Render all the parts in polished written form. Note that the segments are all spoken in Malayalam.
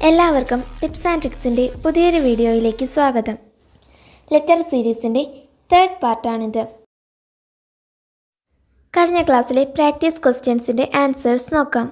എല്ലാവർക്കും ടിപ്സ് ആൻഡ് ട്രിക്സിൻ്റെ പുതിയൊരു വീഡിയോയിലേക്ക് സ്വാഗതം. ലെറ്റർ സീരീസിൻ്റെ 3rd പാർട്ടാണിത്. കഴിഞ്ഞ ക്ലാസ്സിലെ പ്രാക്ടീസ് ക്വസ്റ്റ്യൻസിൻ്റെ ആൻസേഴ്സ് നോക്കാം.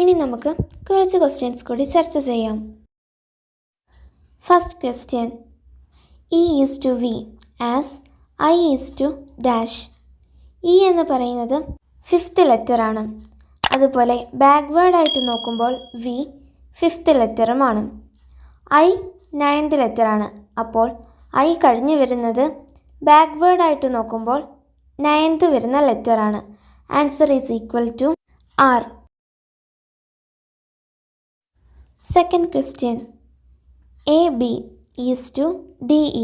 ഇനി നമുക്ക് കുറച്ച് ക്വസ്റ്റ്യൻസ് കൂടി ചർച്ച ചെയ്യാം. First question, E is to V as I is to dash. E എന്ന് പറയുന്നത് 5th ലെറ്റർ ആണ്. അതുപോലെ ബാക്ക്വേർഡായിട്ട് നോക്കുമ്പോൾ V 5th ലെറ്ററുമാണ്. I 9th letter ആണ്. അപ്പോൾ I കഴിഞ്ഞ് വരുന്നത് ബാക്ക്വേർഡായിട്ട് നോക്കുമ്പോൾ 9th വരുന്ന ലെറ്ററാണ്. Answer is equal to R. Second question, AB is to DE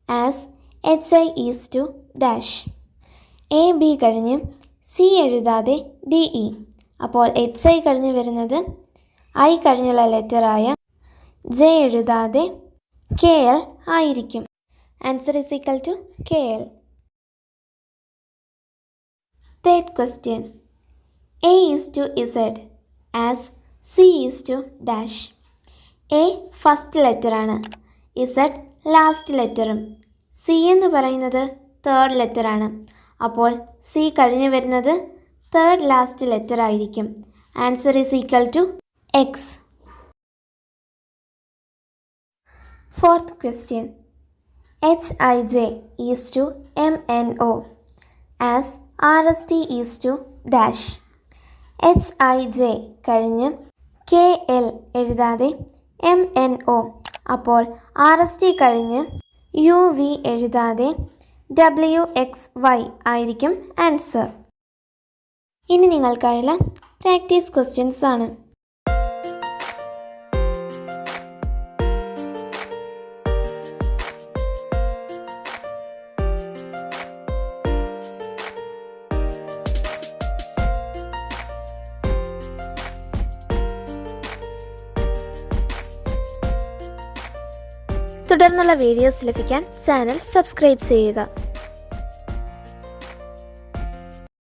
as HI is to dash. AB കഴിഞ്ഞ് C എഴുതാതെ DE. അപ്പോൾ HI കഴിഞ്ഞ് വരുന്നത് I കഴിഞ്ഞുള്ള ലെറ്ററായ J എഴുതാതെ KL ആയിരിക്കും. Answer is equal to KL. Third question, A is to Z as C is to dash. A first ലെറ്ററാണ്, Z ലാസ്റ്റ് ലെറ്ററും. C എന്ന് പറയുന്നത് 3rd ലെറ്ററാണ്. അപ്പോൾ C കഴിഞ്ഞ് വരുന്നത് 3rd ലാസ്റ്റ് ലെറ്റർ ആയിരിക്കും. Answer is equal to X. Fourth question, HIJ is to MNO as RST is to dash. HIJ കഴിഞ്ഞ് KL എഴുതാതെ MNO. അപ്പോൾ RST കഴിഞ്ഞ് UV എഴുതാതെ WXY ആയിരിക്കും ആൻസർ. ഇനി നിങ്ങൾക്കായുള്ള പ്രാക്ടീസ് ക്വസ്റ്റ്യൻസ് ആണ്. തുടർന്നുള്ള വീഡിയോസ് ലഭിക്കാൻ ചാനൽ സബ്സ്ക്രൈബ് ചെയ്യുക.